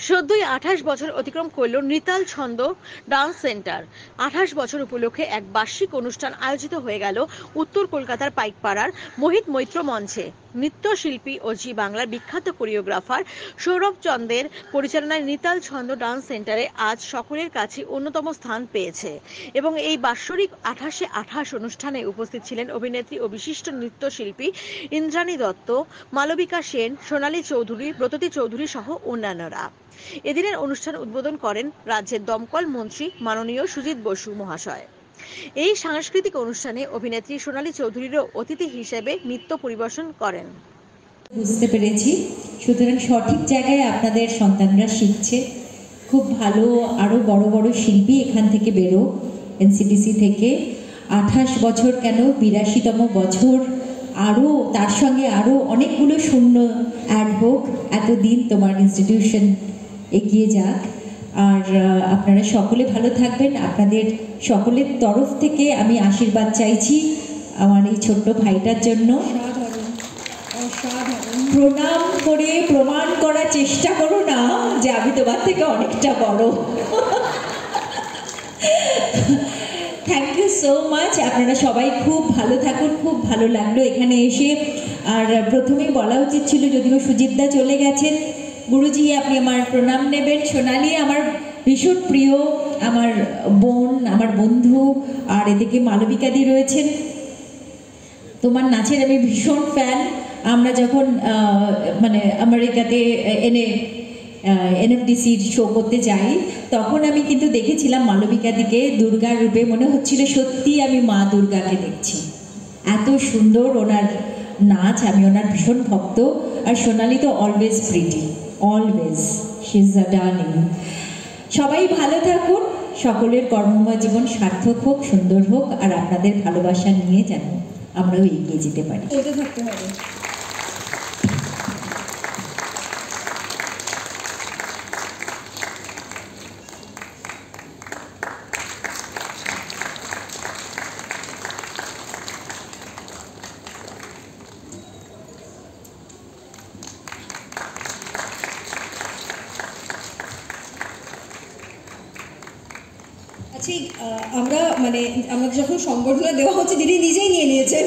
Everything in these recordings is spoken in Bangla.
সদ্যই 28 বছর অতিক্রম করল নৃতাল ছন্দ ডান্স সেন্টার। 28 বছর উপলক্ষে এক বার্ষিক অনুষ্ঠান আয়োজিত হয়ে গেল উত্তর কলকাতার পাইকপাড়ার মোহিত মৈত্র মঞ্চে। নৃত্যশিল্পী ও জি বাংলার বিখ্যাত কোরিওগ্রাফার সৌরভ চন্দের পরিচালনায় নৃতাল ছন্দ ডান্স সেন্টারে আজ সকলের কাছে অন্যতম স্থান পেয়েছে। এবং এই বাৎসরিক 28 অনুষ্ঠানে উপস্থিত ছিলেন অভিনেত্রী ও বিশিষ্ট নৃত্যশিল্পী ইন্দ্রাণী দত্ত, মালবিকা সেন, সোনালী চৌধুরী, ব্রততী চৌধুরী সহ অন্যান্যরা। এদিনের অনুষ্ঠান উদ্বোধন করেন রাজ্যের দমকল মন্ত্রী মাননীয় সুজিত বসু মহাশয়। এই সাংস্কৃতিক অনুষ্ঠানে অভিনেত্রী সোনালী চৌধুরীরও অতিথি হিসেবে নৃত্য পরিবেশন করেন। বুঝতে পেরেছি, সুতরাং সঠিক জায়গায় আপনাদের সন্তানরা শিখছে। খুব ভালো, আরও বড় বড় শিল্পী এখান থেকে বেরো, এনসিটিসি থেকে। 28 বছর কেন, 82তম বছর, আরও তার সঙ্গে আরও অনেকগুলো শূন্য অ্যাড হোক, এতদিন তোমার ইনস্টিটিউশন এগিয়ে যাক। আর আপনারা সকলে ভালো থাকবেন। আপনাদের সকলের তরফ থেকে আমি আশীর্বাদ চাইছি আমার এই ছোট্ট ভাইটার জন্য। প্রণাম করে প্রমাণ করার চেষ্টা করো না যে আমি তোমার থেকে অনেকটা বড়। Thank you so much. আপনারা সবাই খুব ভালো থাকুন। খুব ভালো লাগলো এখানে এসে। আর প্রথমেই বলা উচিত ছিল, যদিও সুজিতদা চলে গেছেন। গুরুজি, আপনি আমার প্রণাম নেবেন। সোনালী আমার ভীষণ প্রিয়, আমার বোন, আমার বন্ধু। আর এদিকে মালবিকাদি রয়েছেন। তোমার নাচের আমি ভীষণ ফ্যান। আমরা যখন মানে আমেরিকাতে এনএফডিসির শো করতে যাই, তখন আমি কিন্তু দেখেছিলাম মালবিকাদিকে দুর্গার রূপে। মনে হচ্ছিল সত্যি আমি মা দুর্গাকে দেখছি। এত সুন্দর ওনার নাচ, আমি ওনার ভীষণ ভক্ত। আর সোনালী তো always pretty, always, she is a darling. সবাই ভালো থাকুন, সকলের কর্মময় জীবন সার্থক হোক, সুন্দর হোক। আর আপনাদের ভালোবাসা নিয়ে যেন আমরাও এগিয়ে যেতে পারি। থাকতে হবে। আচ্ছা, আমরা যখন সংবর্ধনা দেওয়া হচ্ছে, দিদি নিজেই নিয়ে নিয়েছেন।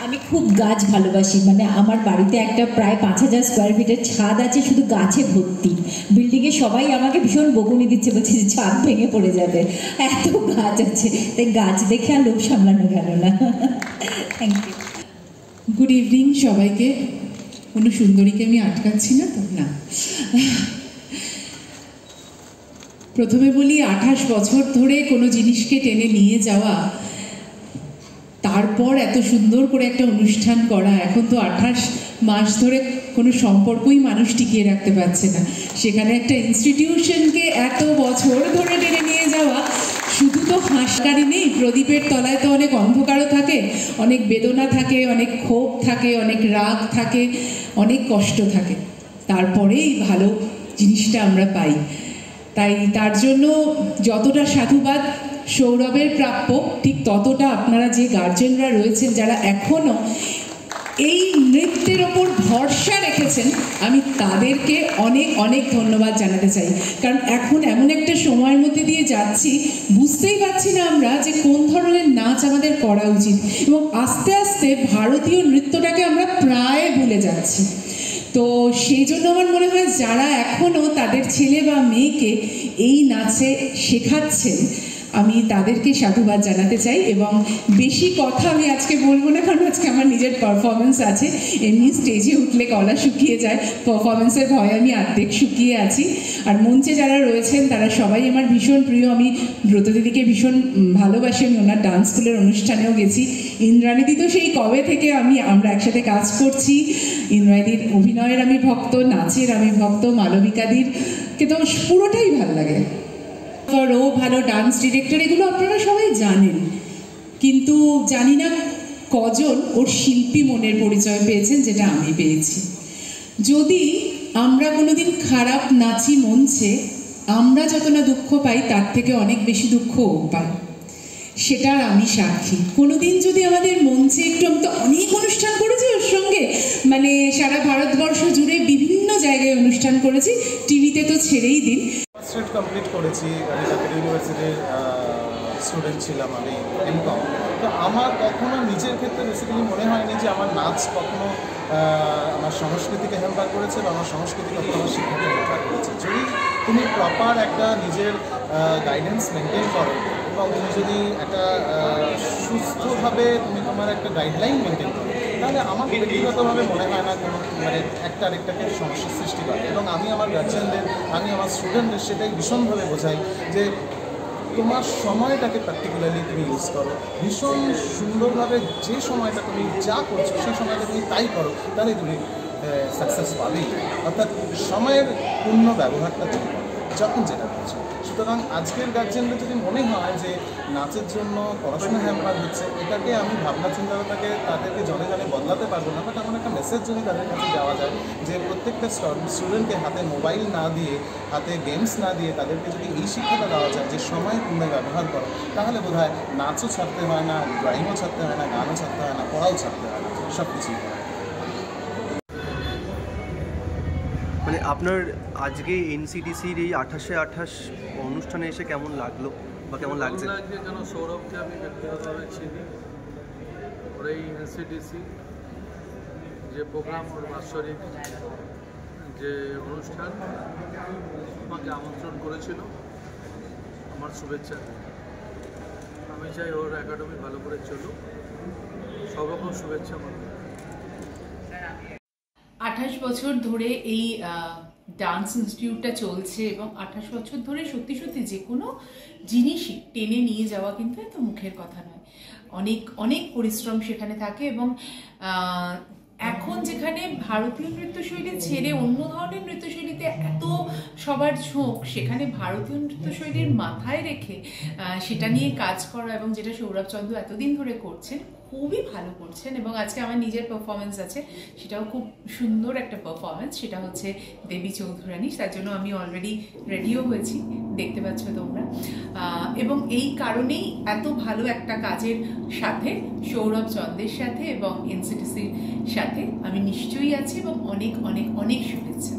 আমি খুব গাছ ভালোবাসি। মানে আমার বাড়িতে একটা প্রায় 5000 স্কোয়ার ফিটের ছাদ আছে, শুধু গাছে ভর্তি। বিল্ডিংয়ে সবাই আমাকে ভীষণ বকুনি দিচ্ছে, বলছে যে ছাদ ভেঙে পড়ে যাবে, এত গাছ আছে। তাই গাছ দেখে আর লোভ সামলানো গেল না। Thank you. গুড ইভিনিং সবাইকে। কোনো সুন্দরীকে আমি আটকাচ্ছি না তো? না। প্রথমে বলি, 28 বছর ধরে কোনো জিনিসকে টেনে নিয়ে যাওয়া, তারপর এত সুন্দর করে একটা অনুষ্ঠান করা। এখন তো 28 মাস ধরে কোনো সম্পর্কই মানুষ টিকিয়ে রাখতে পারছে না, সেখানে একটা ইনস্টিটিউশনকে এত বছর ধরে টেনে নিয়ে যাওয়া। শুধু তো হাসকারি নেই, প্রদীপের তলায় তো অনেক অন্ধকারও থাকে, অনেক বেদনা থাকে, অনেক ক্ষোভ থাকে, অনেক রাগ থাকে, অনেক কষ্ট থাকে। তারপরেই ভালো জিনিসটা আমরা পাই। তাই তার জন্য যতটা সাধুবাদ সৌরভের প্রাপ্য, ঠিক ততটা আপনারা যে গার্জেনরা রয়েছেন, যারা এখনও এই নৃত্যের ওপর ভরসা রেখেছেন, আমি তাদেরকে অনেক অনেক ধন্যবাদ জানাতে চাই। কারণ এখন এমন একটা সময়ের মধ্যে দিয়ে যাচ্ছি, বুঝতেই পারছি না আমরা যে কোন ধরনের নাচ আমাদের করা উচিত। এবং আস্তে আস্তে ভারতীয় নৃত্যটাকে আমরা প্রায় ভুলে যাচ্ছি। তো সেই জন্য আমার মনে হয় যারা এখনও তাদের ছেলে বা মেয়েকে এই নাচে শেখাচ্ছেন, আমি তাদেরকে সাধুবাদ জানাতে চাই। এবং বেশি কথা আমি আজকে বলবো না, কারণ আজকে আমার নিজের পারফরমেন্স আছে। এমনি স্টেজে উঠলে গলা শুকিয়ে যায়, পারফরমেন্সের ভয়ে আমি অর্ধেক শুকিয়ে আছি। আর মঞ্চে যারা রয়েছেন তারা সবাই আমার ভীষণ প্রিয়। আমি ব্রতদিদিকে ভীষণ ভালোবাসি, আমি ওনার ডান্স স্কুলের অনুষ্ঠানেও গেছি। ইন্দ্রাণীদি তো সেই কবে থেকে আমরা একসাথে কাজ করছি। ইন্দ্রাণীদির অভিনয়ের আমি ভক্ত, নাচের আমি ভক্ত, মালবিকাদির কিন্তু আমার পুরোটাই ভালো লাগে। ও ভালো ডান্স ডিরেক্টর, এগুলো আপনারা সবাই জানেন, কিন্তু জানি না কজন ওর শিল্পী মনের পরিচয় পেয়েছেন, যেটা আমি পেয়েছি। যদি আমরা কোনোদিন খারাপ নাচি মঞ্চে, আমরা যত না দুঃখ পাই, তার থেকে অনেক বেশি দুঃখ ও পাই। সেটার আমি সাক্ষী। কোনোদিন যদি আমাদের মঞ্চে একটু, আমি তো অনেক অনুষ্ঠান করেছি ওর সঙ্গে, মানে সারা ভারতবর্ষ জুড়ে বিভিন্ন জায়গায় অনুষ্ঠান করেছি, টিভিতে তো ছেড়েই দিন। ফার্স্ট ইয়ার কমপ্লিট করেছি, আমি ঢাকা ইউনিভার্সিটির স্টুডেন্ট ছিলাম, আমি এমকম। তো আমার কখনো নিজের ক্ষেত্রে বেসিক্যালি মনে হয়নি যে আমার নাচ কখনো আমার সংস্কৃতিকে হ্যাম্পার করেছে বা আমার সংস্কৃতি কখনো আমার শিক্ষাকে হ্যাম্পার করেছে। যদি তুমি প্রপার একটা নিজের গাইডেন্স মেনটেন করো এবং তুমি যদি একটা সুস্থভাবে তুমি তোমার একটা গাইডলাইন মেনটেন করো, তাহলে আমার ব্যক্তিগতভাবে মনে হয় না কোনো মানে একটা আরেকটাকে সমস্যার সৃষ্টি করে। এবং আমি আমার গার্জিয়ানদের, আমি আমার স্টুডেন্টদের সেটাই ভীষণভাবে বোঝাই যে তোমার সময়টাকে পার্টিকুলারলি তুমি ইউজ করো, ভীষণ সুন্দরভাবে যে সময়টা তুমি যা করছো সেই সময়টা তুমি তাই করো, তাহলে তুমি সাকসেস পাবেই। অর্থাৎ সময়ের পূর্ণ ব্যবহারটা তুমি করো যখন যেটা করছো। সুতরাং আজকের গার্জেনদের যদি মনে হয় যে নাচের জন্য পড়াশোনা হ্যাম্পার হচ্ছে, এটাকে আমি ভাবনা চিন্তাটাকে তাদেরকে জনে জনে বদলাতে পারবো না, বাট এমন একটা মেসেজ যদি তাদের কাছে যাওয়া যায় যে প্রত্যেকটা স্টুডেন্টকে হাতে মোবাইল না দিয়ে, হাতে গেমস না দিয়ে তাদেরকে যদি এই শিক্ষাটা দেওয়া যায় যে সময় পূর্ণ ব্যবহার করো, তাহলে বোধ হয় নাচও ছাড়তে হয় না, ড্রয়িংও ছাড়তে হয় না, গানও ছাড়তে হয় না, পড়াও ছাড়তে হয় না, সব কিছুই হয়। মানে আপনার আজকে এনসিটিসির এই 28 অনুষ্ঠানে এসে কেমন লাগলো বা কেমন লাগছে? কেন সৌরভকে আমি ব্যক্তিগতভাবে চিনি, ওর এই এনসিটিসি যে প্রোগ্রাম, ওর বাৎসরিক যে অনুষ্ঠান, আমাকে আমন্ত্রণ করেছিল, আমার শুভেচ্ছা। আমি চাই ওর একাডেমি ভালো করে চলুক, সব রকম শুভেচ্ছা আমার। 28 বছর ধরে এই ডান্স ইনস্টিটিউটটা চলছে এবং 28 বছর ধরে সত্যি সত্যি যে কোনো জিনিসই টেনে নিয়ে যাওয়া কিন্তু এত মুখের কথা নয়। অনেক অনেক পরিশ্রম সেখানে থাকে এবং এখন যেখানে ভারতীয় নৃত্যশৈলী ছেড়ে অন্য ধরনের নৃত্যশৈলীতে এত সবার ঝোঁক, সেখানে ভারতীয় নৃত্যশৈলীর মাথায় রেখে সেটা নিয়ে কাজ করা এবং যেটা সৌরভ চন্দ্র এতদিন ধরে করছেন, খুবই ভালো করছেন। এবং আজকে আমার নিজের পারফরমেন্স আছে, সেটাও খুব সুন্দর একটা পারফরমেন্স, সেটা হচ্ছে দেবী চৌধুরানী। তার জন্য আমি অলরেডি রেডিও হয়েছি, দেখতে পাচ্ছ তোমরা। এবং এই কারণেই এত ভালো একটা কাজের সাথে সৌরভ চন্দ্রের সাথে এবং এনসিটিসির সাথে আমি নিশ্চয়ই আছি এবং অনেক অনেক অনেক শুভেচ্ছা।